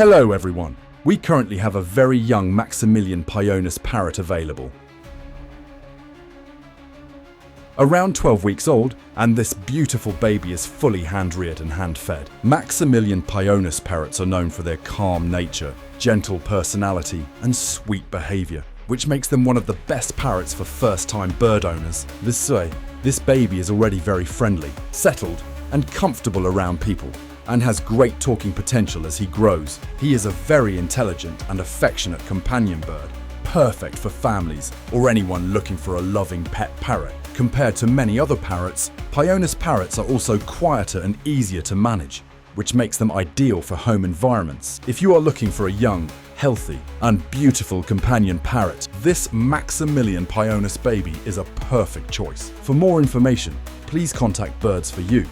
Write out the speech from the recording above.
Hello everyone, we currently have a very young Maximilian Pionus parrot available. Around 12 weeks old, and this beautiful baby is fully hand-reared and hand-fed. Maximilian Pionus parrots are known for their calm nature, gentle personality, and sweet behavior, which makes them one of the best parrots for first-time bird owners. This baby is already very friendly, settled, and comfortable around people, and has great talking potential as he grows. He is a very intelligent and affectionate companion bird, perfect for families or anyone looking for a loving pet parrot. Compared to many other parrots, Pionus parrots are also quieter and easier to manage, which makes them ideal for home environments. If you are looking for a young, healthy, and beautiful companion parrot, this Maximilian Pionus baby is a perfect choice. For more information, please contact Birds4U.